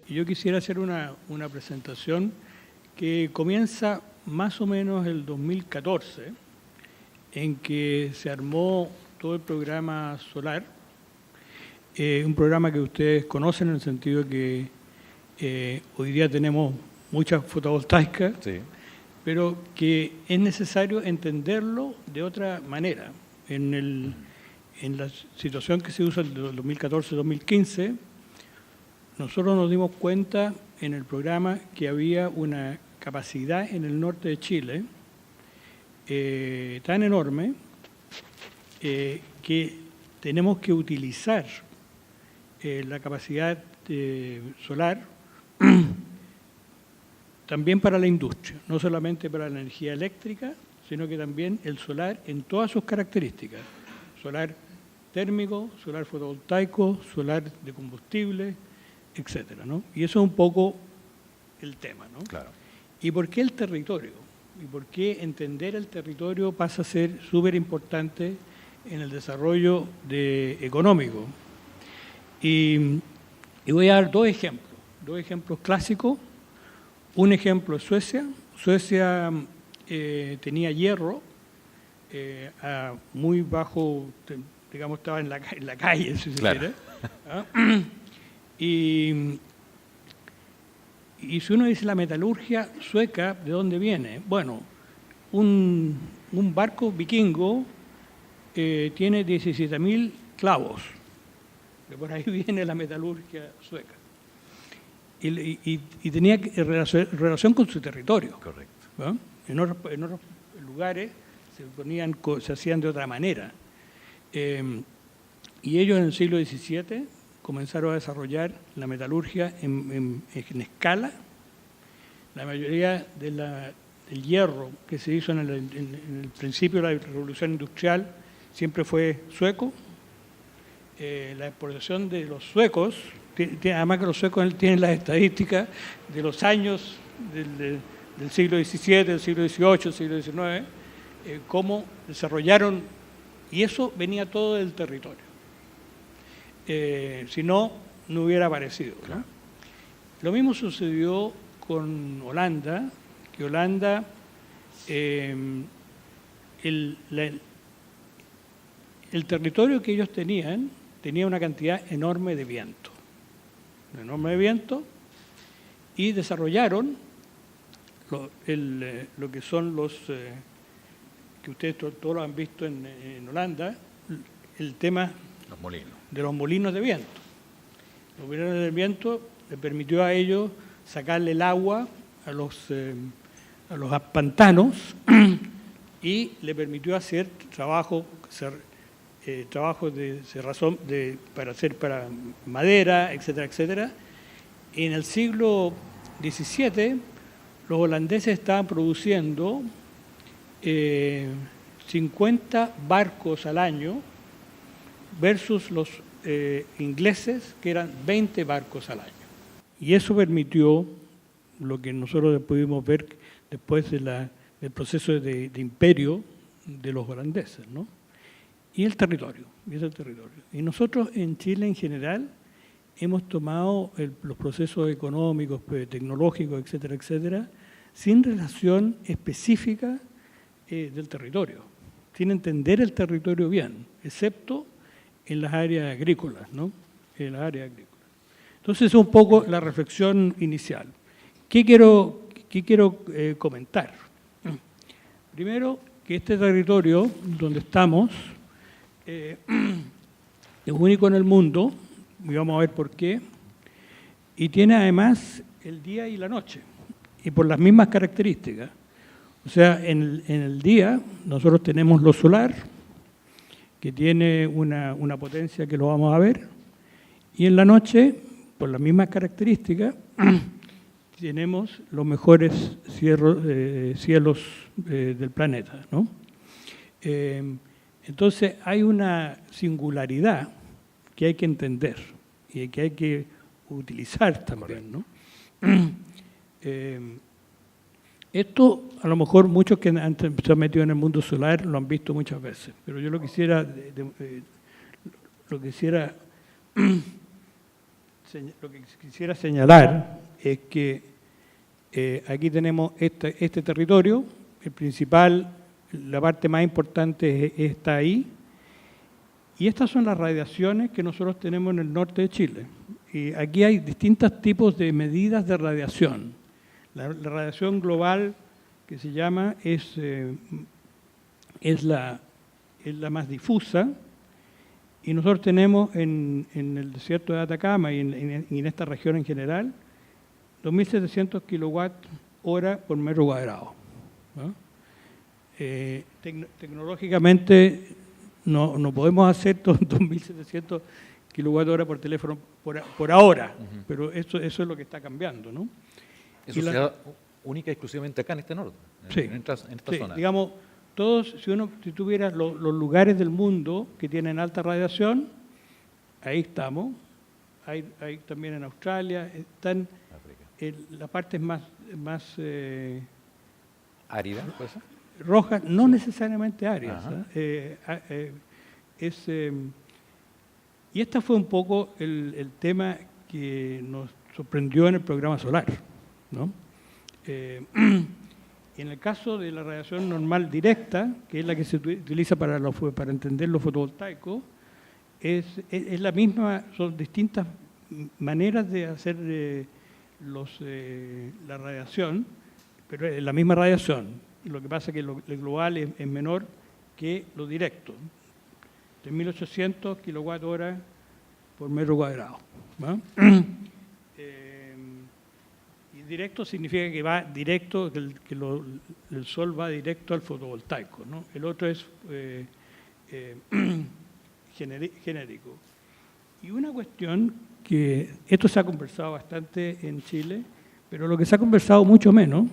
Yo quisiera hacer una presentación que comienza más o menos el 2014, en que se armó todo el programa solar, un programa que ustedes conocen en el sentido de que hoy día tenemos muchas fotovoltaicas, sí, pero que es necesario entenderlo de otra manera. En la situación que se usa del 2014-2015, nosotros nos dimos cuenta en el programa que había una capacidad en el norte de Chile tan enorme que tenemos que utilizar la capacidad solar también para la industria, no solamente para la energía eléctrica, sino que también el solar en todas sus características: solar térmico, solar fotovoltaico, solar de combustible, etcétera, ¿no? Y eso es un poco el tema, ¿no? Claro. ¿Y por qué el territorio? ¿Y por qué entender el territorio pasa a ser súper importante en el desarrollo económico? Y voy a dar dos ejemplos clásicos. Un ejemplo es Suecia. Suecia tenía hierro a muy bajo, digamos, estaba en la calle, si se quiere. ¿Ah? Y si uno dice la metalurgia sueca, ¿de dónde viene? Bueno, un barco vikingo tiene 17.000 clavos. De por ahí viene la metalurgia sueca. Y tenía relación con su territorio. Correcto. ¿No? En otros lugares se hacían de otra manera. Y ellos en el siglo XVII comenzaron a desarrollar la metalurgia en escala. La mayoría del hierro que se hizo en el principio de la revolución industrial siempre fue sueco. La exportación de los suecos, además que los suecos tienen las estadísticas de los años del siglo XVII, del siglo XVIII, del siglo XIX, cómo desarrollaron, y eso venía todo del territorio. Si no, no hubiera aparecido, ¿no? Lo mismo sucedió con Holanda, que Holanda, el territorio que ellos tenían tenía una cantidad enorme de viento, y desarrollaron lo que son los, que ustedes todos lo han visto en Holanda, el tema de los molinos de viento. Los molinos de viento le permitió a ellos sacarle el agua a los pantanos y le permitió hacer trabajo de cerrazón para madera, etcétera, etcétera. En el siglo XVII, los holandeses estaban produciendo 50 barcos al año versus los ingleses, que eran 20 barcos al año. Y eso permitió lo que nosotros pudimos ver después del proceso de imperio de los holandeses, ¿no? Y el territorio, Y nosotros en Chile en general hemos tomado los procesos económicos, tecnológicos, etcétera, etcétera, sin relación específica del territorio, sin entender el territorio bien, excepto en las áreas agrícolas, ¿no? En las áreas agrícolas. Entonces es un poco la reflexión inicial. ¿Qué quiero comentar? Primero, que este territorio donde estamos es único en el mundo, y vamos a ver por qué, y tiene además el día y la noche, y por las mismas características. O sea, en el día nosotros tenemos lo solar, que tiene una potencia que lo vamos a ver, y en la noche, por las mismas características, tenemos los mejores cielos del planeta, ¿no? Entonces hay una singularidad que hay que entender y que hay que utilizar también, ¿no? Esto a lo mejor muchos que se han metido en el mundo solar lo han visto muchas veces, pero yo lo quisiera lo que quisiera señalar es que aquí tenemos este territorio, el principal, la parte más importante está ahí, y estas son las radiaciones que nosotros tenemos en el norte de Chile. Y aquí hay distintos tipos de medidas de radiación. La radiación global que se llama es la más difusa, y nosotros tenemos en el desierto de Atacama y en esta región en general 2.700 kilowatt-hora por metro cuadrado, ¿no? Tecnológicamente no podemos hacer 2.700 kilowatt-hora por teléfono por ahora, pero eso es lo que está cambiando, ¿no? Eso se da única y exclusivamente acá en este norte, en esta zona. Digamos, si tuviera los lugares del mundo que tienen alta radiación, ahí estamos. Hay también en Australia, están la parte más árida, ¿puede ser? Rojas, no necesariamente áreas. Y este fue un poco el tema que nos sorprendió en el programa solar, ¿no? En el caso de la radiación normal directa, que es la que se utiliza para entender lo fotovoltaico, es la misma, son distintas maneras de hacer la radiación, pero es la misma radiación. Lo que pasa es que lo global es menor que lo directo, de 1.800 kilowatt-horas por metro cuadrado, ¿no? Y directo significa que va directo, que el sol va directo al fotovoltaico, ¿no? El otro es genérico. Y una cuestión que esto se ha conversado bastante en Chile, pero lo que se ha conversado mucho menos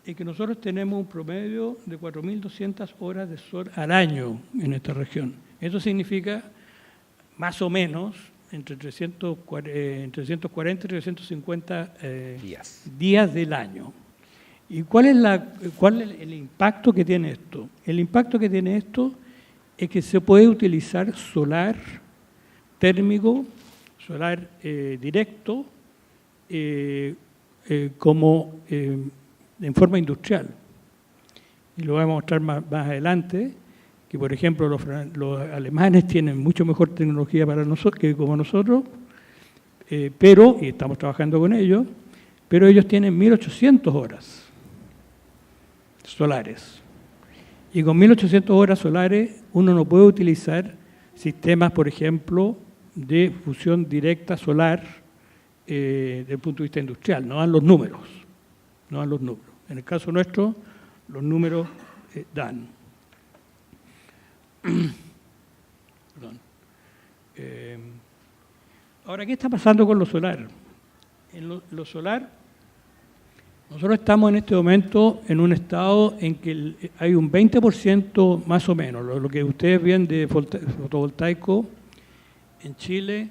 es que nosotros tenemos un promedio de 4.200 horas de sol al año en esta región. Eso significa más o menos entre 340 y 350 días del año. ¿Y cuál es el impacto que tiene esto? El impacto que tiene esto es que se puede utilizar solar térmico, solar directo, como en forma industrial. Y lo voy a mostrar más adelante, que por ejemplo los alemanes tienen mucho mejor tecnología para nosotros que como nosotros, y estamos trabajando con ellos, pero ellos tienen 1.800 horas solares. Y con 1.800 horas solares uno no puede utilizar sistemas, por ejemplo, de fusión directa solar desde el punto de vista industrial. No dan los números. En el caso nuestro, los números dan. Perdón. Ahora, ¿qué está pasando con lo solar? En lo solar, nosotros estamos en este momento en un estado en que hay un 20% más o menos, lo que ustedes ven de fotovoltaico en Chile.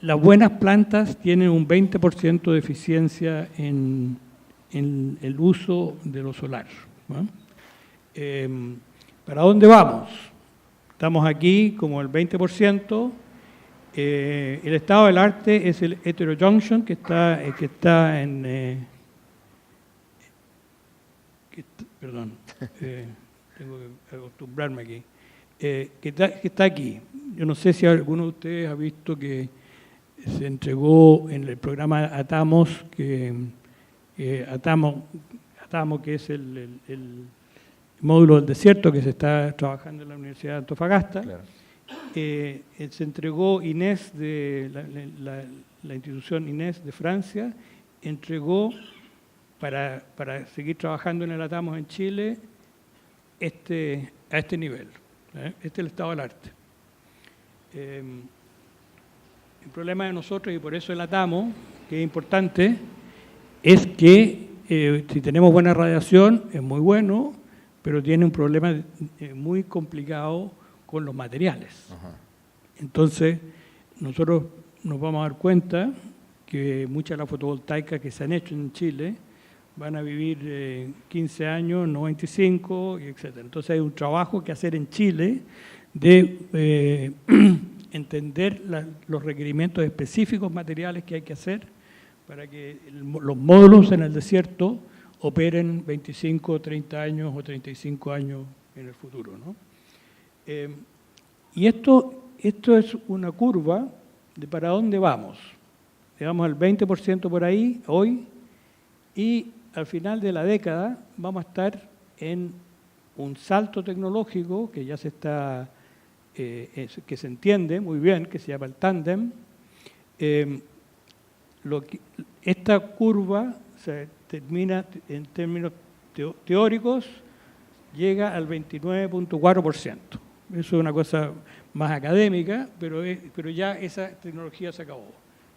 Las buenas plantas tienen un 20% de eficiencia en el uso de lo solar, ¿no? ¿Para dónde vamos? Estamos aquí como el 20%. El estado del arte es el heterojunction que está en... perdón, tengo que acostumbrarme aquí. Que está aquí. Yo no sé si alguno de ustedes ha visto que se entregó en el programa Atamos, Atamo, que es el módulo del desierto que se está trabajando en la Universidad de Antofagasta. Claro. Se entregó INES, la institución INES de Francia, entregó para seguir trabajando en el Atamos en Chile a este nivel. Este es el estado del arte. El problema de nosotros, y por eso el Atamo, que es importante, es que si tenemos buena radiación, es muy bueno, pero tiene un problema muy complicado con los materiales. Ajá. Entonces, nosotros nos vamos a dar cuenta que muchas de las fotovoltaicas que se han hecho en Chile van a vivir 15 años, no 25, etc. Entonces hay un trabajo que hacer en Chile de entender los requerimientos específicos materiales que hay que hacer para que los módulos en el desierto operen 25, 30 años o 35 años en el futuro, ¿no? Y esto es una curva de para dónde vamos. Llegamos al 20% por ahí, hoy, y al final de la década vamos a estar en un salto tecnológico que ya se está, que se entiende muy bien, que se llama el tándem. Esta curva se termina en términos teóricos, llega al 29.4%. Eso es una cosa más académica, pero ya esa tecnología se acabó.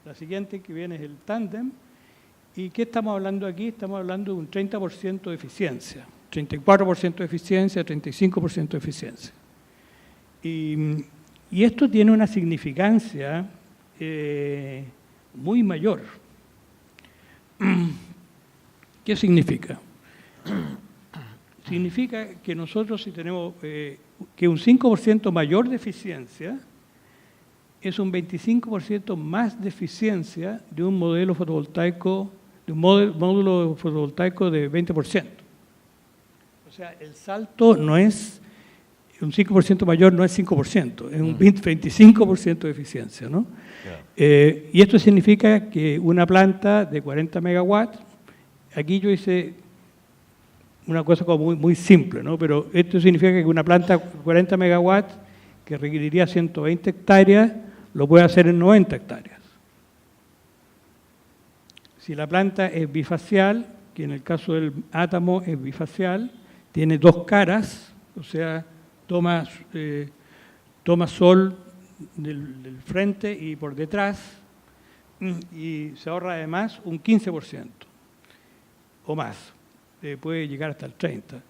La siguiente que viene es el tándem. ¿Y qué estamos hablando aquí? Estamos hablando de un 30% de eficiencia, 34% de eficiencia, 35% de eficiencia. Y esto tiene una significancia muy mayor. ¿Qué significa? Significa que nosotros si tenemos que un 5% mayor de eficiencia es un 25% más de eficiencia de un modelo fotovoltaico, de un módulo fotovoltaico de 20%. O sea, el salto no es, un 5% mayor no es 5%, es un 25% de eficiencia, ¿no? Yeah. Y esto significa que una planta de 40 megawatts, aquí yo hice una cosa como muy simple, ¿no? Pero esto significa que una planta de 40 megawatts que requeriría 120 hectáreas, lo puede hacer en 90 hectáreas. Si la planta es bifacial, que en el caso del átomo es bifacial, tiene dos caras, o sea, toma sol del frente y por detrás, y se ahorra además un 15% o más, puede llegar hasta el 30%.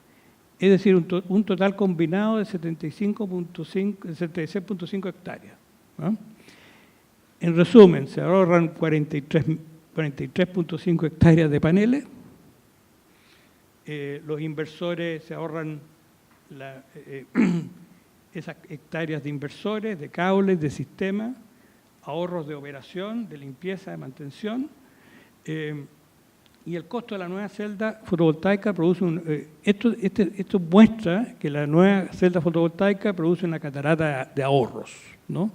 Es decir, un total combinado de 76.5 hectáreas, ¿no? En resumen, se ahorran 43.5 hectáreas de paneles, los inversores se ahorran esas hectáreas de inversores, de cables, de sistemas, ahorros de operación, de limpieza, de mantención, y el costo de la nueva celda fotovoltaica produce esto muestra que la nueva celda fotovoltaica produce una catarata de ahorros, ¿no?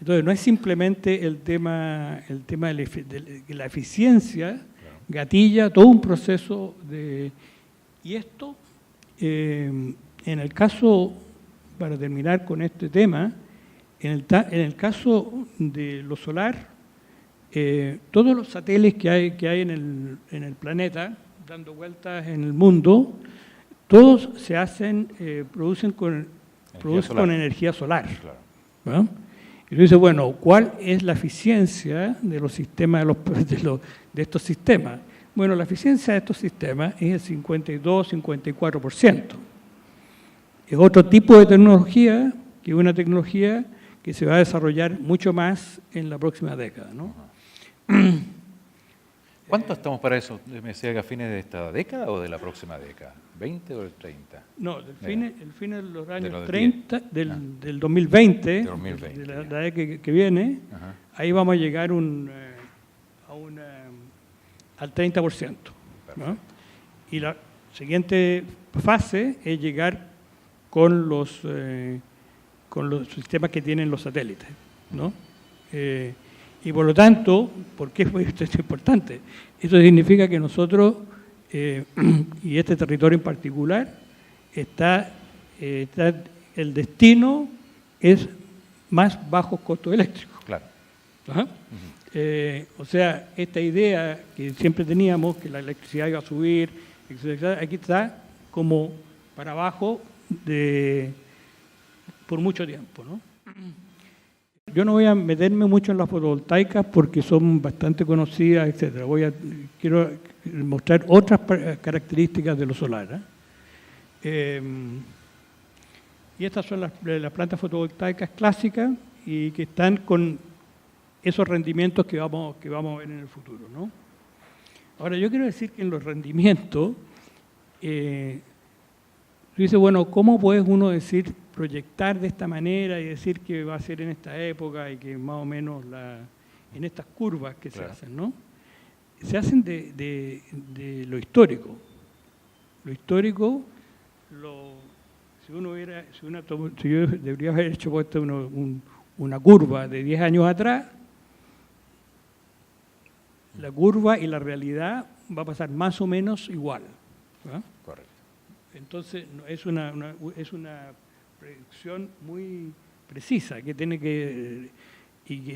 Entonces, no es simplemente el tema de la eficiencia, gatilla todo un proceso de... Y esto, en el caso, para terminar con este tema, en el caso de lo solar, todos los satélites que hay en el planeta, dando vueltas en el mundo, todos se hacen, producen con energía solar. Claro. ¿No? Y tú dices, bueno, ¿cuál es la eficiencia de los sistemas de estos sistemas? Bueno, la eficiencia de estos sistemas es el 52-54%. Es otro tipo de tecnología, que es una tecnología que se va a desarrollar mucho más en la próxima década, ¿no? ¿Cuánto estamos para eso? ¿Me decía que a fines de esta década o de la próxima década? ¿20 o el 30? No, el fin de los años 30, del 2020, de la década que viene, ahí vamos a llegar al 30%, ¿no? Y la siguiente fase es llegar con los sistemas que tienen los satélites, ¿no? Y por lo tanto, ¿por qué esto es importante? Eso significa que nosotros, y este territorio en particular, el destino es más bajos costos eléctricos. Claro. O sea, esta idea que siempre teníamos, que la electricidad iba a subir, etc., aquí está como para abajo por mucho tiempo, ¿no? Yo no voy a meterme mucho en las fotovoltaicas porque son bastante conocidas, etc. Quiero mostrar otras características de lo solar, y estas son las plantas fotovoltaicas clásicas y que están con esos rendimientos que vamos a ver en el futuro, ¿no? Ahora, yo quiero decir que en los rendimientos tú dices, bueno, ¿cómo puedes uno decir, proyectar de esta manera y decir que va a ser en esta época y que más o menos en estas curvas que se hacen, ¿no? Se hacen de lo histórico. Lo histórico, si yo debería haber hecho puesto una curva de 10 años atrás, la curva y la realidad va a pasar más o menos igual, ¿verdad? Correcto. Entonces, es una predicción muy precisa y que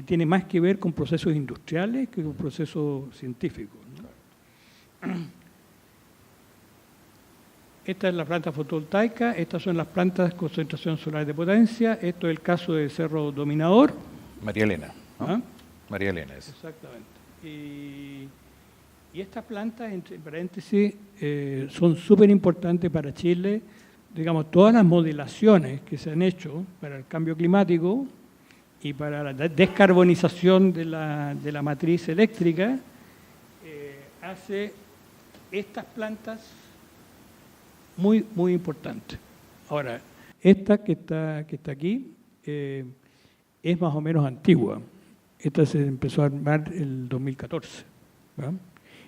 tiene más que ver con procesos industriales que con procesos científicos, ¿no? Esta es la planta fotovoltaica, estas son las plantas de concentración solar de potencia, esto es el caso del Cerro Dominador. María Elena, ¿no? ¿Ah? María Elena es. Exactamente. Y estas plantas, entre paréntesis, son súper importantes para Chile. Digamos, todas las modelaciones que se han hecho para el cambio climático y para la descarbonización de la matriz eléctrica, hace estas plantas muy, muy importantes. Ahora, esta que está aquí es más o menos antigua. Esta se empezó a armar el 2014, ¿verdad?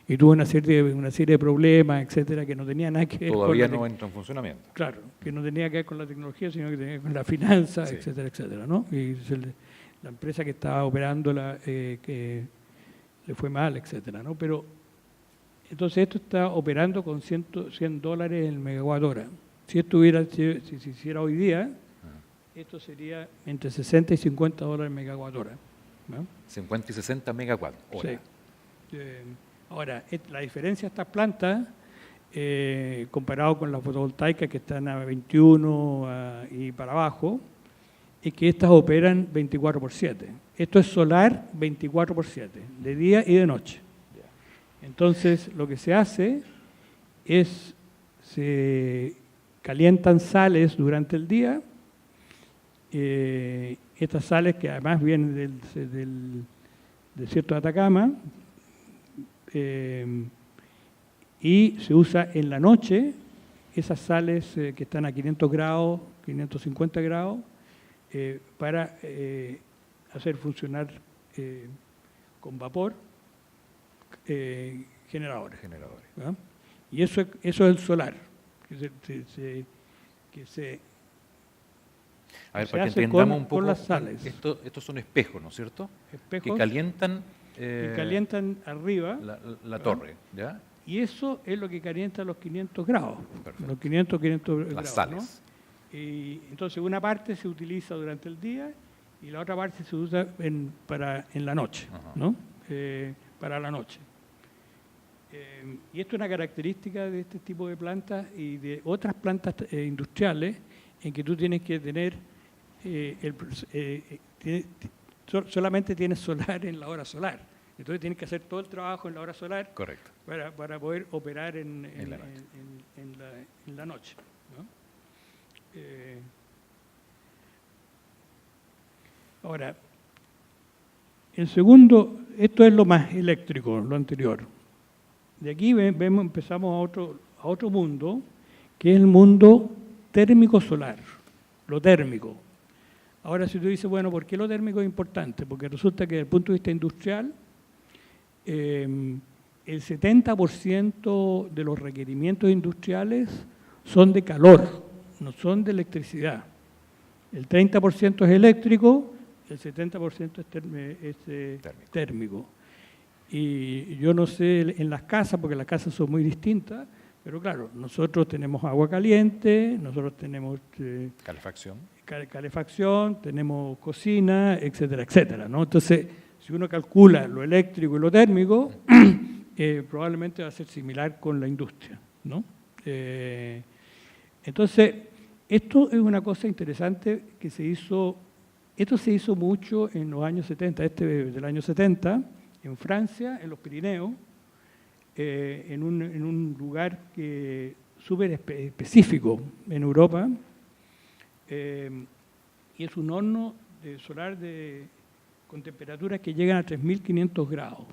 Y tuvo una serie de problemas, etcétera, que no tenía nada que ver Todavía no entra en funcionamiento. Claro, que no tenía que ver con la tecnología, sino que tenía que ver con la finanza, Sí. etcétera, etcétera, ¿no? Y la empresa que estaba operándola, que le fue mal, etcétera, ¿no? Pero, entonces esto está operando con $100 el megawatt hora. Si se hiciera hoy día, esto sería entre 60 y $50 el megawatt hora, ¿no? 50 y 60 megawatt hora. Sí. Ahora, la diferencia de estas plantas, comparado con las fotovoltaicas que están a 21 y para abajo, es que estas operan 24/7. Esto es solar 24/7, de día y de noche. Entonces, lo que se hace es, se calientan sales durante el día, estas sales que además vienen del desierto de Atacama, y se usa en la noche esas sales que están a 500 grados, 550 grados, para hacer funcionar con vapor generadores. ¿Verdad? Y eso es el solar, que se A ver, se para que hace entendamos un poco, con las sales. estos son espejos, ¿no es cierto? Espejos Que calientan que calientan arriba, la torre, ¿ya? y eso es lo que calienta los 500 grados. Perfecto. Los 500 Las grados, sales. ¿no? Y entonces una parte se utiliza durante el día y la otra parte se usa en la noche, Ajá. ¿no? Para la noche. Y esto es una característica de este tipo de plantas y de otras plantas industriales en que tú tienes que tener solamente tienes solar en la hora solar. Entonces tienes que hacer todo el trabajo en la hora solar. Correcto. Para poder operar en la noche, ¿no? Ahora, el segundo, esto es lo más eléctrico, lo anterior. De aquí empezamos a otro mundo, que es el mundo térmico solar, lo térmico. Ahora, si tú dices, bueno, ¿por qué lo térmico es importante? Porque resulta que desde el punto de vista industrial, el 70% de los requerimientos industriales son de calor, no son de electricidad. El 30% es eléctrico, el 70% es térmico. Y yo no sé en las casas, porque las casas son muy distintas, pero claro, nosotros tenemos agua caliente, nosotros tenemos calefacción, tenemos cocina, etcétera, etcétera, ¿no? Entonces, si uno calcula lo eléctrico y lo térmico, probablemente va a ser similar con la industria, ¿no? Entonces, esto es una cosa interesante que esto se hizo mucho en los años 70, del año 70, en Francia, en los Pirineos, en un lugar súper específico en Europa, y es un horno solar con temperaturas que llegan a 3.500 grados.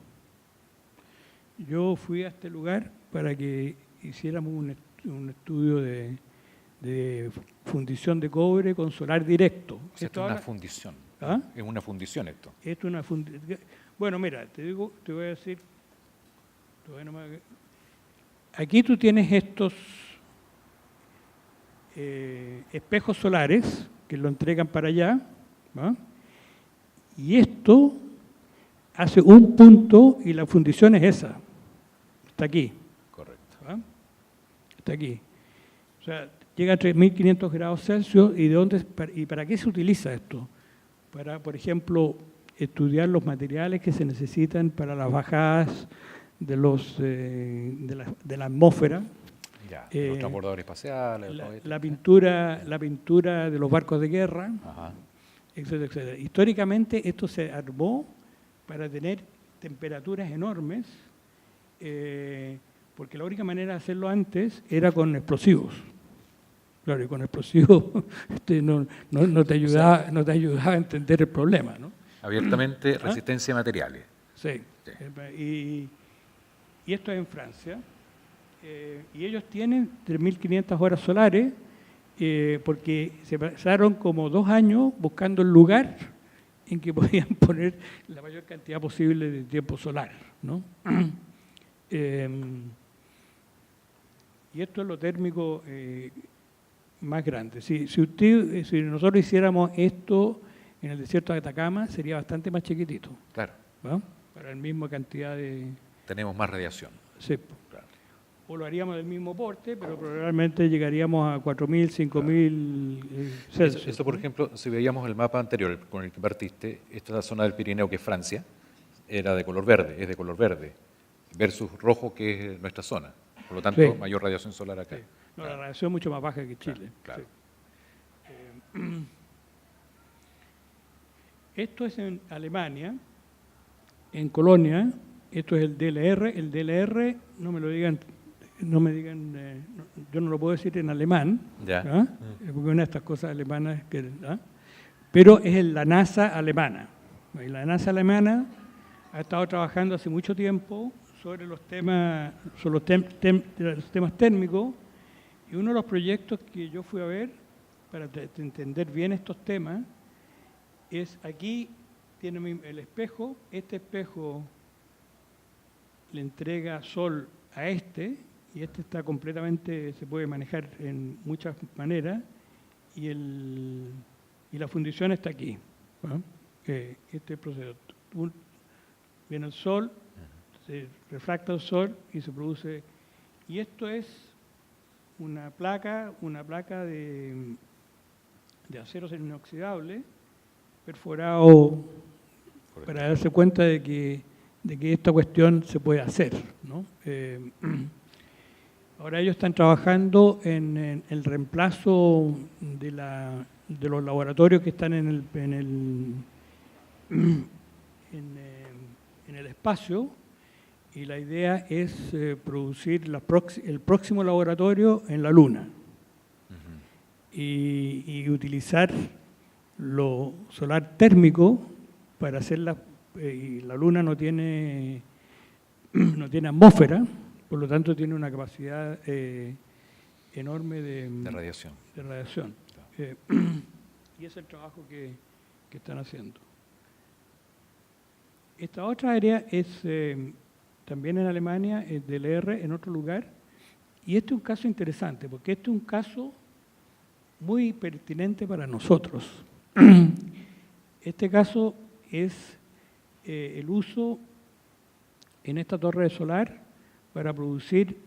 Yo fui a este lugar para que hiciéramos un estudio de de fundición de cobre con solar directo. O sea, esto es una fundición. ¿Ah? Es una fundición esto. Esto es una fundición. Bueno, mira, te voy a decir. Aquí tú tienes estos espejos solares que lo entregan para allá, ¿va? Y esto hace un punto y la fundición es esa. Está aquí. Correcto. ¿Va? Está aquí. O sea, llega a 3.500 grados Celsius. ¿Y para qué se utiliza esto? Para, por ejemplo, estudiar los materiales que se necesitan para las bajadas de la atmósfera. Ya, los transbordadores espaciales. La pintura de los barcos de guerra, Ajá. etcétera, etcétera. Históricamente esto se armó para tener temperaturas enormes, porque la única manera de hacerlo antes era con explosivos. Claro, y con explosivos no te ayudaba a entender el problema, ¿no? Abiertamente resistencia a materiales. Sí. Y esto es en Francia. Y ellos tienen 3.500 horas solares porque se pasaron como 2 años buscando el lugar en que podían poner la mayor cantidad posible de tiempo solar, ¿no? Y esto es lo térmico más grande. Si nosotros hiciéramos esto en el desierto de Atacama, sería bastante más chiquitito. Claro. ¿Va? Para la misma cantidad de... Tenemos más radiación. Sí. Claro. O lo haríamos del mismo porte, pero probablemente llegaríamos a 4.000, 5.000 Celsius. Eso, por ejemplo, si veíamos el mapa anterior con el que partiste, esta es la zona del Pirineo que es Francia, era de color verde, es de color verde, versus rojo que es nuestra zona. Por lo tanto, Sí. mayor radiación solar acá. Sí. No, la radiación es mucho más baja que Chile. Claro. Sí. Esto es en Alemania, en Colonia. Esto es el DLR. El DLR, no me digan, yo no lo puedo decir en alemán, Ya. ¿ah? Porque una de estas cosas alemanas, pero es la NASA alemana. Y la NASA alemana ha estado trabajando hace mucho tiempo sobre los temas térmicos, y uno de los proyectos que yo fui a ver para entender bien estos temas es aquí tiene el espejo. Este espejo le entrega sol a este, y este está completamente, se puede manejar en muchas maneras, y la fundición está aquí. ¿No? Este proceso. Viene el sol, se refracta el sol y se produce. Y esto es una placa de acero inoxidable perforado. Correcto. Para darse cuenta de que esta cuestión se puede hacer, ¿no? Ahora ellos están trabajando en el reemplazo de los laboratorios que están en el espacio, y la idea es producir el próximo laboratorio en la Luna. Uh-huh. y utilizar lo solar térmico para hacer y la Luna no tiene atmósfera, por lo tanto tiene una capacidad enorme de radiación. Claro. Y es el trabajo que están haciendo. Esta otra área es también en Alemania, es del ER, en otro lugar, y este es un caso interesante, porque este es un caso muy pertinente para nosotros. Este caso es el uso en esta torre solar para producir,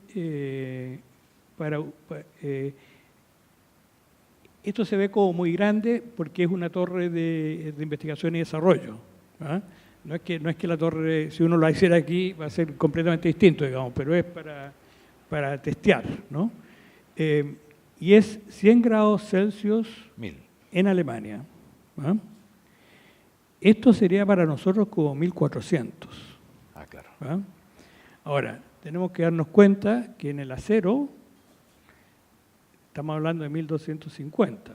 esto se ve como muy grande porque es una torre de investigación y desarrollo. ¿Ah? No es que la torre, si uno la hiciera aquí, va a ser completamente distinto, digamos, pero es para testear, ¿no? Y es 100 grados Celsius 1000 en Alemania. ¿Ah? Esto sería para nosotros como 1400. Ah, claro. ¿Ah? Ahora, tenemos que darnos cuenta que en el acero estamos hablando de 1250,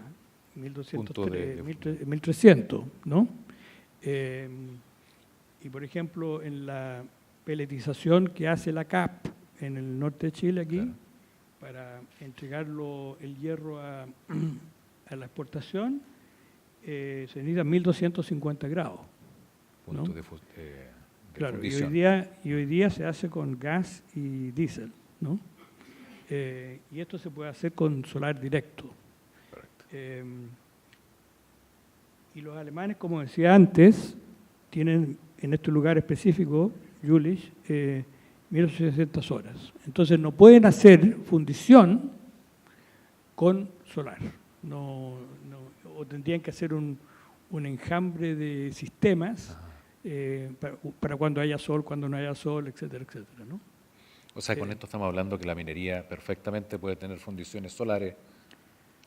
1300, ¿no? Y por ejemplo, en la peletización que hace la CAP en el norte de Chile aquí, claro, para entregarlo el hierro a la exportación, se necesitan 1250 grados. ¿No? Puntos de Claro, fundición. y hoy día se hace con gas y diésel, ¿no? Y esto se puede hacer con solar directo. Correcto. Y los alemanes, como decía antes, tienen en este lugar específico, Jülich, 1800 horas. Entonces no pueden hacer fundición con solar. O tendrían que hacer un enjambre de sistemas para cuando haya sol, cuando no haya sol, etcétera, etcétera, ¿no? O sea, con esto estamos hablando que la minería perfectamente puede tener fundiciones solares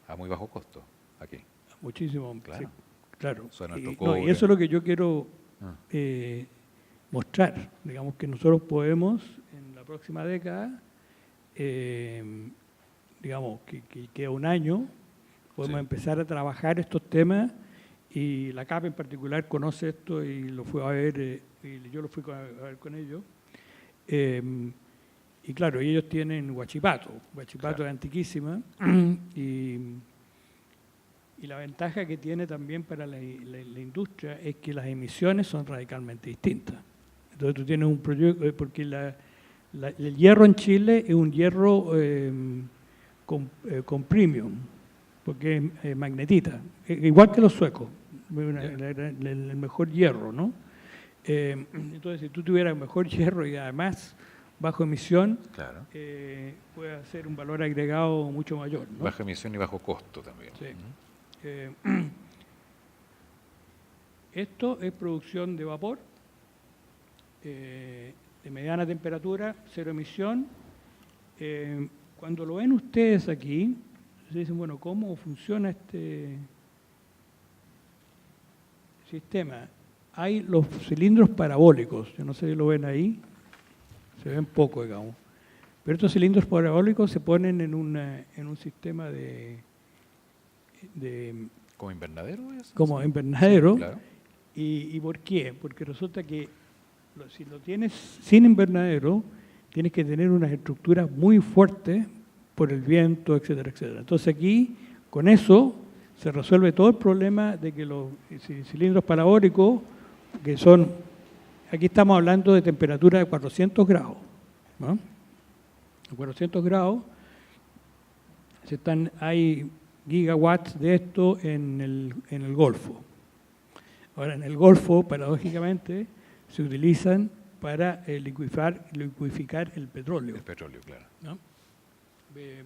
a muy bajo costo aquí. Muchísimo. Claro. Sí, claro. Eso es nuestro Y cobre. eso es lo que yo quiero Ah. mostrar. Digamos que nosotros podemos, en la próxima década, digamos que queda un año, podemos Sí. empezar a trabajar estos temas, y la CAP en particular conoce esto y lo fue a ver, y yo lo fui a ver con ellos. Y claro, ellos tienen Huachipato. Huachipato Claro. es antiquísima, y la ventaja que tiene también para la industria es que las emisiones son radicalmente distintas. Entonces tú tienes un proyecto, porque el hierro en Chile es un hierro con premium, porque es magnetita, igual que los suecos, el mejor hierro, ¿no? Entonces si tú tuvieras mejor hierro y además bajo emisión, Claro. puede hacer un valor agregado mucho mayor, ¿no? Baja emisión y bajo costo también. Sí. Esto es producción de vapor, de mediana temperatura, cero emisión. Cuando lo ven ustedes aquí, se dicen, bueno, ¿cómo funciona este sistema? Hay los cilindros parabólicos, yo no sé si lo ven ahí, se ven poco, digamos. Pero estos cilindros parabólicos se ponen en un sistema de ¿Como invernadero? como Sí. invernadero. Sí, claro. ¿Y por qué? Porque resulta que si lo tienes sin invernadero, tienes que tener unas estructuras muy fuertes por el viento, etcétera, etcétera. Entonces aquí, con eso, se resuelve todo el problema de que los cilindros parabólicos, que son, aquí estamos hablando de temperatura de 400 grados, ¿no? A 400 grados hay gigawatts de esto en el Golfo. Ahora, en el Golfo, paradójicamente, se utilizan para liquificar el petróleo, El petróleo, claro. ¿no?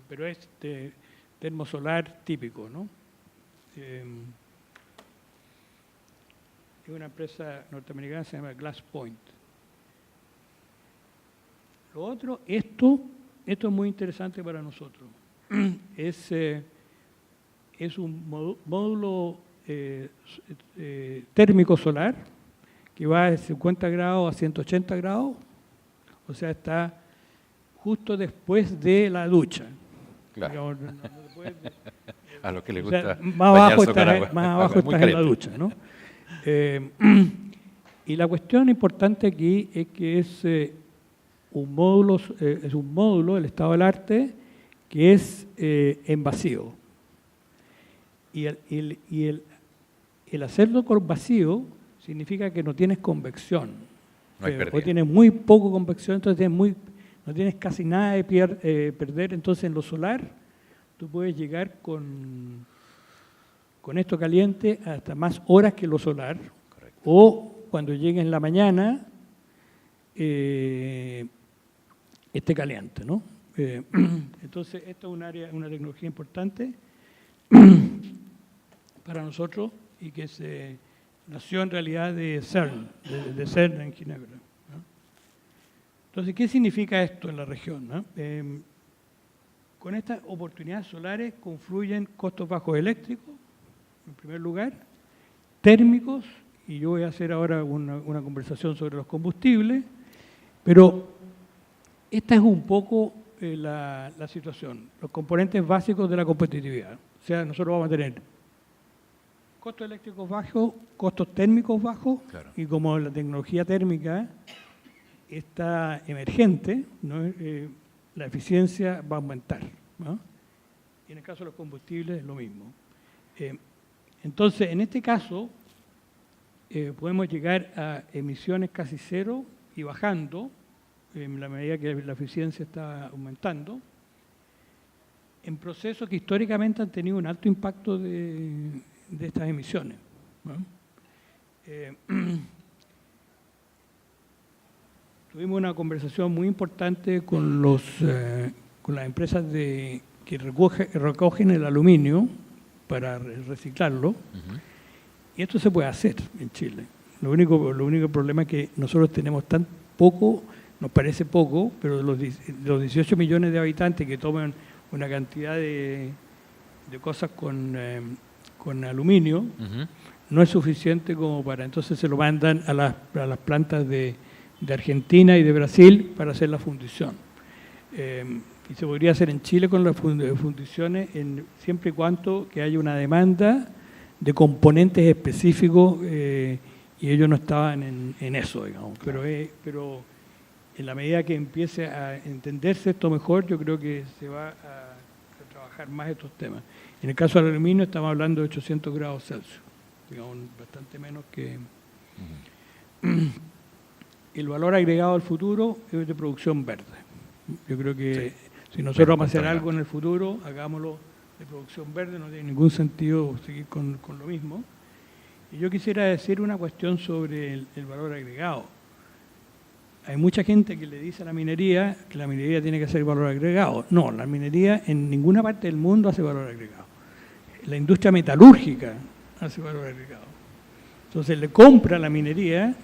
Pero es termosolar típico, ¿no? Es una empresa norteamericana, se llama Glass Point. Lo otro, esto es muy interesante para nosotros. Es un módulo térmico solar que va de 50 grados a 180 grados, o sea, está justo después de la ducha. Claro. Digamos, después A los que les o sea, gusta más abajo bañarse con agua muy estás en la caliente. ducha, ¿no? Y la cuestión importante aquí es que es un módulo, el estado del arte, que es en vacío. Y el hacerlo con vacío significa que no tienes convección. No hay O pérdida. tienes muy poco convección, entonces no tienes casi nada de perder. Entonces en lo solar tú puedes llegar con esto caliente hasta más horas que lo solar. Correcto. O cuando llegue en la mañana esté caliente, ¿no? Entonces esto es una tecnología importante para nosotros y que se nació en realidad de CERN, de CERN en Ginebra, ¿no? Entonces, ¿qué significa esto en la región, ¿no? Con estas oportunidades solares confluyen costos bajos eléctricos, en primer lugar, térmicos, y yo voy a hacer ahora una conversación sobre los combustibles, pero esta es un poco la situación, los componentes básicos de la competitividad. O sea, nosotros vamos a tener costos eléctricos bajos, costos térmicos bajos, Claro. y como la tecnología térmica está emergente, ¿no? la eficiencia va a aumentar, ¿no? Y en el caso de los combustibles es lo mismo. Entonces, en este caso, podemos llegar a emisiones casi cero y bajando, en la medida que la eficiencia está aumentando, en procesos que históricamente han tenido un alto impacto de estas emisiones, ¿no? Tuvimos una conversación muy importante con las empresas que recogen el aluminio para reciclarlo, y esto se puede hacer en Chile. Lo único problema es que nosotros tenemos tan poco, nos parece poco, pero de los 18 millones de habitantes que toman una cantidad de cosas con aluminio, no es suficiente como para, entonces se lo mandan a las plantas de Argentina y de Brasil para hacer la fundición. Y se podría hacer en Chile con las fundiciones siempre y cuando que haya una demanda de componentes específicos, y ellos no estaban en eso, digamos. Pero en la medida que empiece a entenderse esto mejor, yo creo que se va a trabajar más estos temas. En el caso del aluminio estamos hablando de 800 grados Celsius, digamos, bastante menos que... El valor agregado al futuro es de producción verde. Yo creo que si nosotros vamos a hacer algo en el futuro, hagámoslo de producción verde, no tiene ningún sentido seguir con lo mismo. Y yo quisiera decir una cuestión sobre el valor agregado. Hay mucha gente que le dice a la minería que la minería tiene que hacer valor agregado. No, la minería en ninguna parte del mundo hace valor agregado. La industria metalúrgica hace valor agregado. Entonces le compra a la minería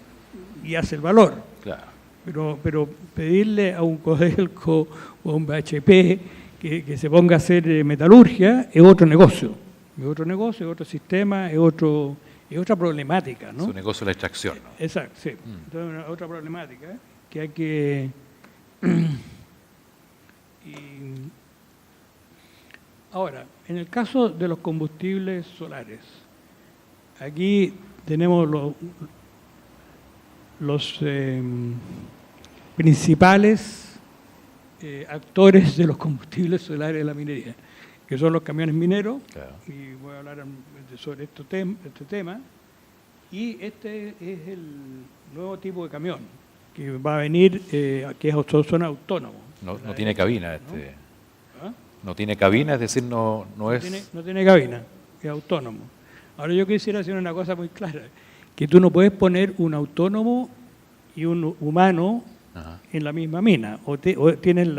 y hace el valor. Claro. Pero pedirle a un Codelco o a un BHP que se ponga a hacer metalurgia es otro negocio. Es otro negocio, es otro sistema, es otra problemática, ¿no? Su negocio es la extracción, ¿no? Exacto, sí. Entonces, otra problemática que hay que... Ahora, en el caso de los combustibles solares, aquí tenemos los principales actores de los combustibles solares de la minería, que son los camiones mineros, claro. Y voy a hablar sobre este tema, y este es el nuevo tipo de camión que va a venir, que son autónomos. No tiene cabina, ¿no? Tiene cabina, es decir, no es... No tiene cabina, es autónomo. Ahora yo quisiera decir una cosa muy clara, que tú no puedes poner un autónomo y un humano en la misma mina, o tienen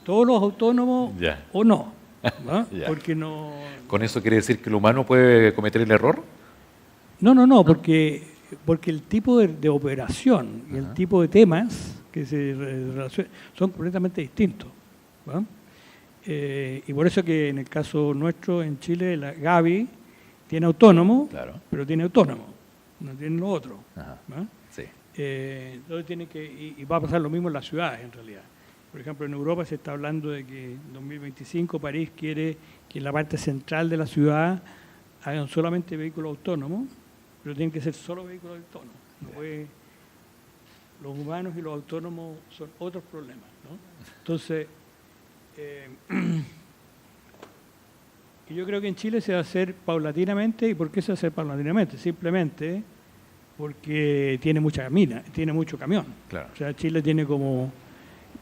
todos los autónomos o no, porque no... ¿Con eso quiere decir que el humano puede cometer el error? No, porque el tipo de operación y el tipo de temas que se relacionan son completamente distintos, ¿no? Y por eso que en el caso nuestro en Chile, la Gavi tiene autónomo, claro, pero tiene autónomo, no tiene lo otro. ¿No? Sí. Entonces y va a pasar lo mismo en las ciudades en realidad. Por ejemplo, en Europa se está hablando de que en 2025 París quiere que en la parte central de la ciudad hagan solamente vehículos autónomos, pero tienen que ser solo vehículos autónomos. No puede, los humanos y los autónomos son otros problemas, ¿no? Entonces, y yo creo que en Chile se va a hacer paulatinamente. ¿Y por qué se va a hacer paulatinamente? Simplemente porque tiene mucha mina, tiene mucho camión. Claro. O sea, Chile tiene como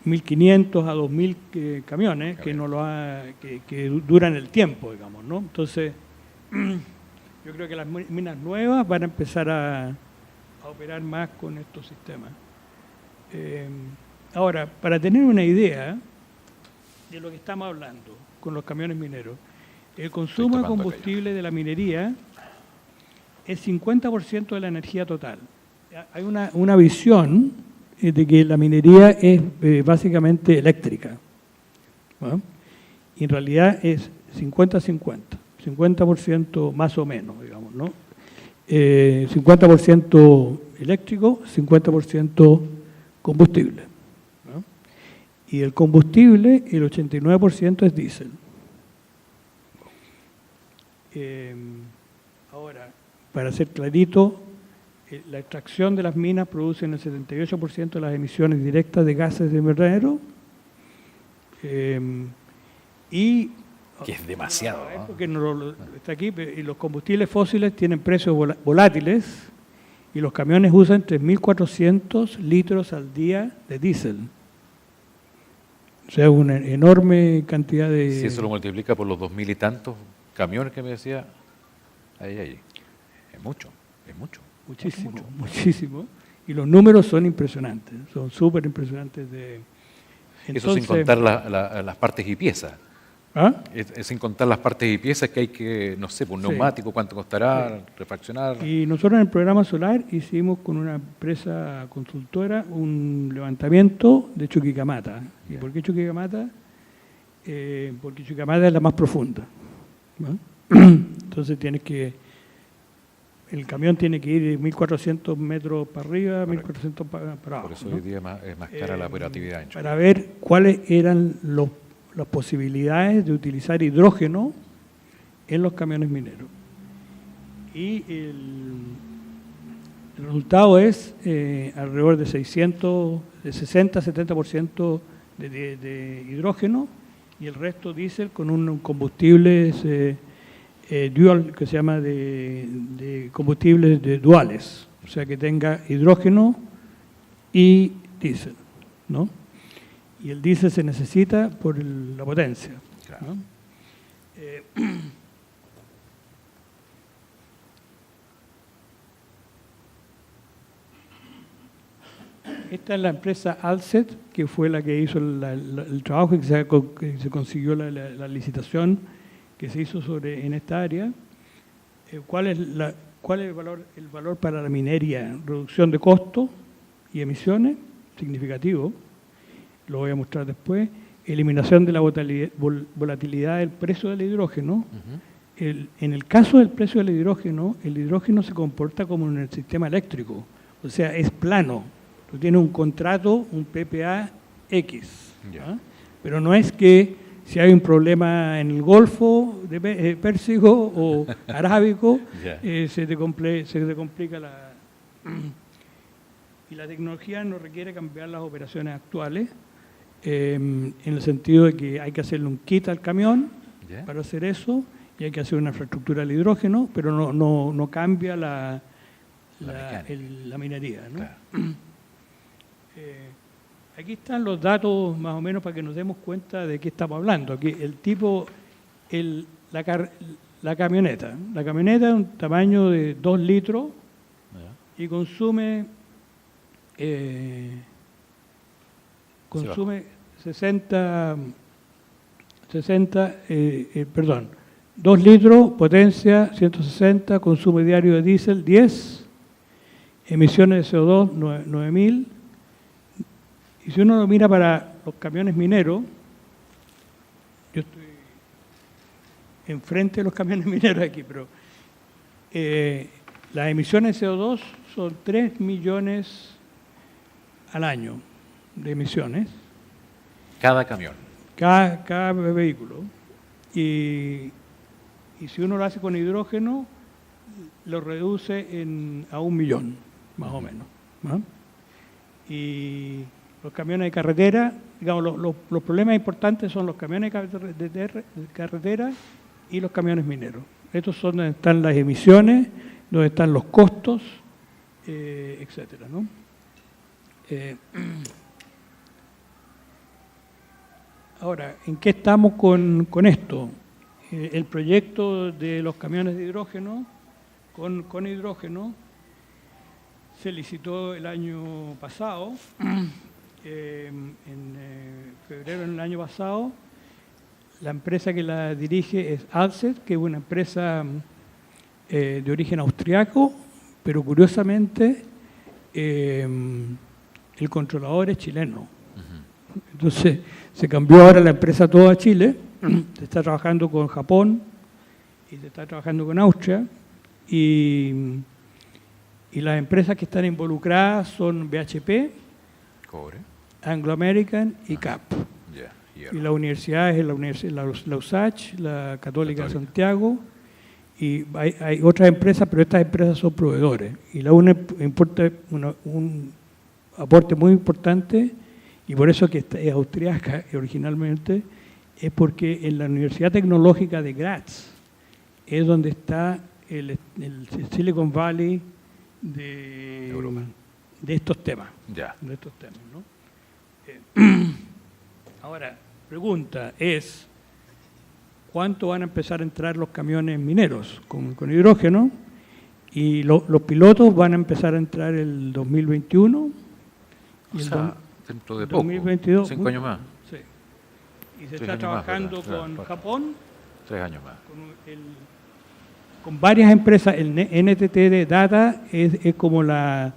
1.500 a 2.000 camiones que que duran el tiempo, digamos, ¿no? Entonces, yo creo que las minas nuevas van a empezar a operar más con estos sistemas. Ahora, para tener una idea de lo que estamos hablando con los camiones mineros, el consumo de combustible de la minería es 50% de la energía total. Hay una visión de que la minería es básicamente eléctrica, ¿no? Y en realidad es 50-50, 50% más o menos, digamos, ¿no? 50% eléctrico, 50% combustible, ¿no? Y el combustible, el 89% es diésel. Ahora, para ser clarito, la extracción de las minas produce el 78% de las emisiones directas de gases de invernadero. Y Que es demasiado, ¿no? porque está aquí, y los combustibles fósiles tienen precios volátiles y los camiones usan 3.400 litros al día de diésel. O sea, una enorme cantidad de... Si eso lo multiplica por los 2.000 y tantos camiones que me decía, ahí. Es mucho. Muchísimo, muchísimo. Y los números son impresionantes, son súper impresionantes. Eso sin contar las partes y piezas. ¿Ah? Es sin contar las partes y piezas que hay que, no sé, por un neumático, cuánto costará, refaccionar. Y nosotros en el programa solar hicimos con una empresa consultora un levantamiento de Chuquicamata. ¿Y por qué Chuquicamata? Porque Chuquicamata es la más profunda, ¿no? Entonces el camión tiene que ir 1.400 metros para arriba, 1.400 para abajo. Por eso ¿no? hoy día es más cara la operatividad. Para ver cuáles eran las posibilidades de utilizar hidrógeno en los camiones mineros. Y el resultado es alrededor de 60-70% de hidrógeno y el resto diésel con un combustible dual, que se llama de combustibles duales, o sea que tenga hidrógeno y diésel, ¿no? Y el diésel se necesita por la potencia, Claro. ¿no? Esta es la empresa Alset, que fue la que hizo el trabajo y que se consiguió la licitación que se hizo en esta área. ¿Cuál es el valor para la minería? Reducción de costos y emisiones, significativo, lo voy a mostrar después. Eliminación de la volatilidad del precio del hidrógeno. En el caso del precio del hidrógeno, el hidrógeno se comporta como en el sistema eléctrico, o sea, es plano. Tú tienes un contrato, un PPA X, ¿ah? Pero no es que si hay un problema en el Golfo de Pérsico o Arábico, se te complica la... Y la tecnología no requiere cambiar las operaciones actuales, en el sentido de que hay que hacerle un kit al camión para hacer eso, y hay que hacer una infraestructura al hidrógeno, pero no cambia la minería, ¿no? Claro. Aquí están los datos más o menos para que nos demos cuenta de qué estamos hablando. Aquí la camioneta. La camioneta es un tamaño de 2 litros y consume 2 litros, potencia 160, consumo diario de diésel 10, emisiones de CO2 9.000. Y si uno lo mira para los camiones mineros, yo estoy enfrente de los camiones mineros aquí, pero las emisiones de CO2 son 3 millones al año de emisiones. Cada camión. Cada vehículo. Y si uno lo hace con hidrógeno, lo reduce a 1 millón, más o menos, ¿no? Y los camiones de carretera, digamos, los problemas importantes son los camiones de carretera y los camiones mineros. Estos son donde están las emisiones, donde están los costos, etcétera, ¿no? Ahora, ¿en qué estamos con esto? El proyecto de los camiones de hidrógeno, con hidrógeno, se licitó el año pasado, en febrero del año pasado. La empresa que la dirige es Alset, que es una empresa de origen austriaco, pero curiosamente el controlador es chileno. Entonces se cambió ahora la empresa toda a Chile, se está trabajando con Japón y se está trabajando con Austria, y las empresas que están involucradas son BHP, Cobre, Anglo American y CAP. Y la universidad es la USACH, la Católica de Santiago Y hay otras empresas, pero estas empresas son proveedores. Y la UNE importa un aporte muy importante, y por eso que es austriaca originalmente, es porque en la Universidad Tecnológica de Graz es donde está el Silicon Valley de estos temas. Ya. De estos temas, ¿no? Ahora, pregunta es, ¿cuánto van a empezar a entrar los camiones mineros con hidrógeno? Y los pilotos van a empezar a entrar el 2021. O sea, dentro de 2022, poco, 5 años más. Sí. Y se 6 está años trabajando más, con claro. Japón, 3 años más. con varias empresas. El NTT de Data es como el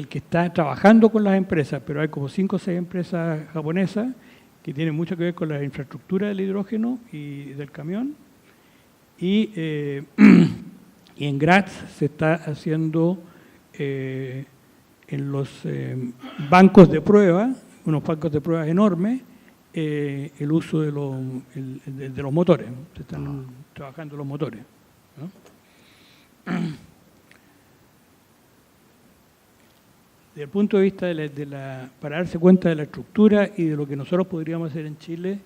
que está trabajando con las empresas, pero hay como 5 o 6 empresas japonesas que tienen mucho que ver con la infraestructura del hidrógeno y del camión. Y en Graz se está haciendo en los bancos de prueba, unos bancos de pruebas enormes, el uso de los motores. Se están trabajando los motores, ¿no? Desde el punto de vista para darse cuenta de la estructura y de lo que nosotros podríamos hacer en Chile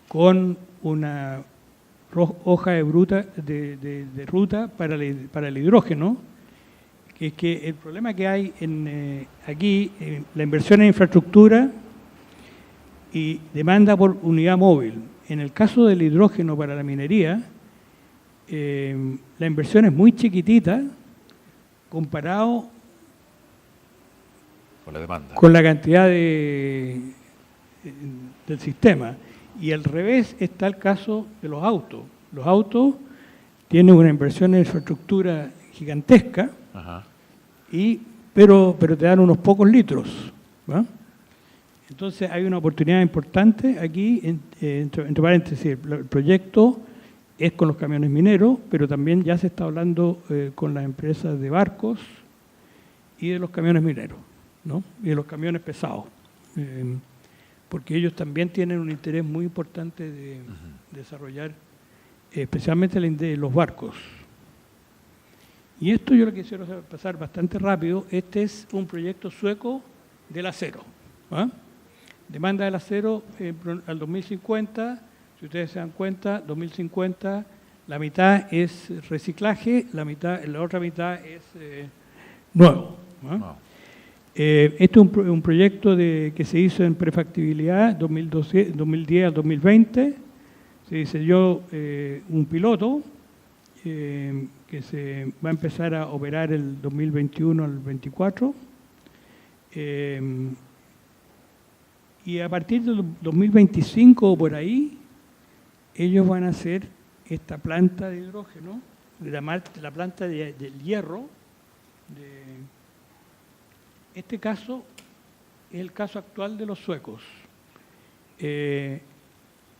con una hoja de ruta para el hidrógeno, que es que el problema que hay aquí, la inversión en infraestructura y demanda por unidad móvil. En el caso del hidrógeno para la minería, la inversión es muy chiquitita comparado Con la demanda. con la cantidad del sistema. Y al revés está el caso de los autos. Los autos tienen una inversión en infraestructura gigantesca, Ajá. pero te dan unos pocos litros, ¿no? Entonces hay una oportunidad importante aquí, entre paréntesis, el proyecto es con los camiones mineros, pero también ya se está hablando con las empresas de barcos y de los camiones mineros, ¿no? Y de los camiones pesados, porque ellos también tienen un interés muy importante de desarrollar, especialmente los barcos. Y esto yo lo quisiera pasar bastante rápido. Este es un proyecto sueco del acero, ¿ah? Demanda del acero al 2050, si ustedes se dan cuenta, 2050, la mitad es reciclaje, la otra mitad es nuevo, ¿ah? Wow. Este es un proyecto que se hizo en prefactibilidad 2010 al 2020. Se diseñó un piloto que se va a empezar a operar el 2021 al 24. Y a partir del 2025 o por ahí, ellos van a hacer esta planta de hidrógeno, la planta del hierro. Este caso es el caso actual de los suecos.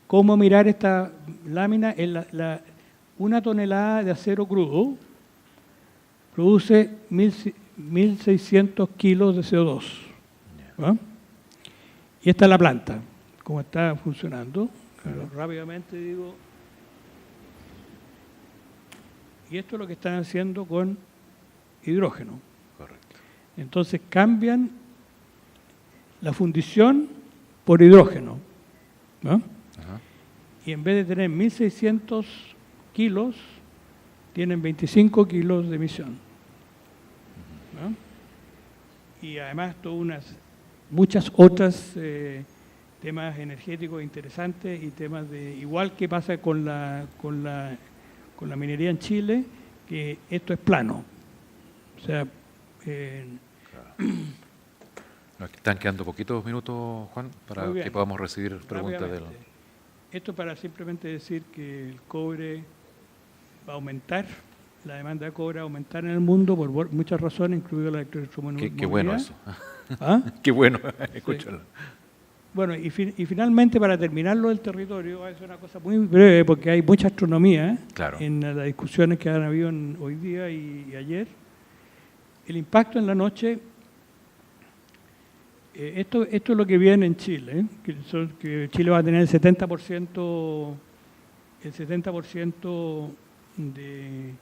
¿Cómo mirar esta lámina? Una tonelada de acero crudo produce 1.600 kilos de CO2. ¿Ah? Y esta es la planta, cómo está funcionando. Claro, rápidamente digo. Y esto es lo que están haciendo con hidrógeno. Correcto. Entonces cambian la fundición por hidrógeno, ¿no? Ajá. Y en vez de tener 1.600 kilos, tienen 25 kilos de emisión, ¿no? Y además muchas otras temas energéticos interesantes y temas igual que pasa con la minería en Chile, que esto es plano. O sea, Nos están quedando poquitos minutos, Juan, para que podamos recibir preguntas de los... Esto para simplemente decir que el cobre va a aumentar, la demanda de cobre va a aumentar en el mundo por muchas razones, incluido la electromovilidad. Qué bueno eso. ¿Ah? Qué bueno escucharlo. Sí. Bueno, y finalmente, para terminar lo del territorio, es una cosa muy breve porque hay mucha astronomía Claro. en las discusiones que han habido hoy día y ayer. El impacto en la noche, esto es lo que viene en Chile, que Chile va a tener el 70% el 70% de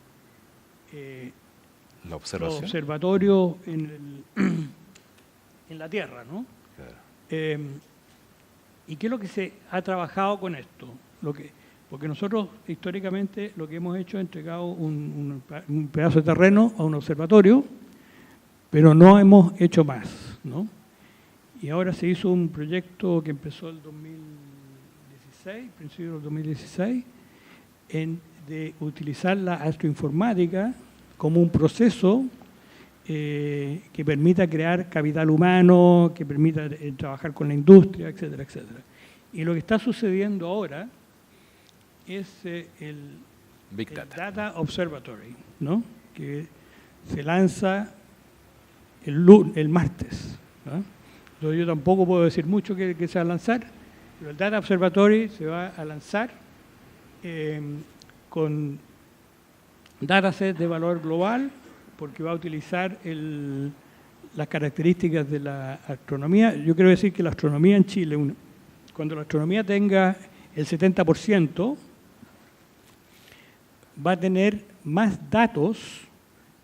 La los observación. observatorios en la Tierra, ¿no? Claro. ¿Y qué es lo que se ha trabajado con esto? Porque nosotros históricamente lo que hemos hecho es entregado un pedazo de terreno a un observatorio, pero no hemos hecho más, ¿no? Y ahora se hizo un proyecto que empezó el 2016, principio del 2016, de utilizar la astroinformática como un proceso que permita crear capital humano, que permita trabajar con la industria, etcétera, etcétera. Y lo que está sucediendo ahora es el Big Data. Data Observatory, ¿no? Que se lanza el martes, ¿no? Entonces, yo tampoco puedo decir mucho que se va a lanzar, pero el Data Observatory se va a lanzar con datasets de valor global, porque va a utilizar las características de la astronomía. Yo quiero decir que la astronomía en Chile, cuando la astronomía tenga el 70%, va a tener más datos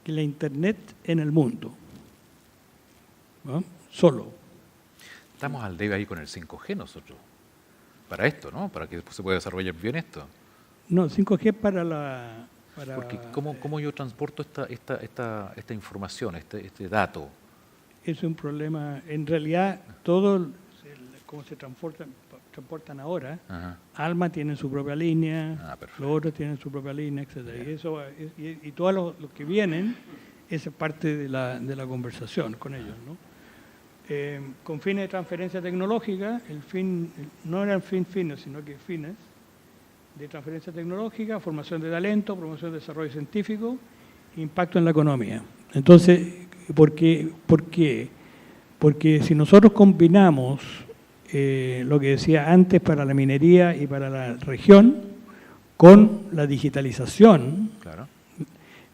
que la Internet en el mundo, ¿no? Solo. Estamos al debe ahí con el 5G nosotros, para esto, ¿no? Para que después se pueda desarrollar bien esto. No, 5G es para Porque ¿cómo yo transporto esta información, este dato? Es un problema. En realidad, todo como se transportan ahora, Ajá. Alma tiene su propia línea, Perfecto. los otros tienen su propia línea, etcétera. Y todos los que vienen, esa es parte de la conversación con ellos, ¿no? Con fines de transferencia tecnológica, no eran fines, sino que fines de transferencia tecnológica, formación de talento, promoción de desarrollo científico, impacto en la economía. Entonces, ¿por qué? Porque si nosotros combinamos lo que decía antes para la minería y para la región con la digitalización, Claro.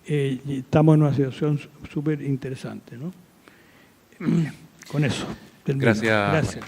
estamos en una situación súper interesante, ¿no? Con eso termino. Gracias. Gracias.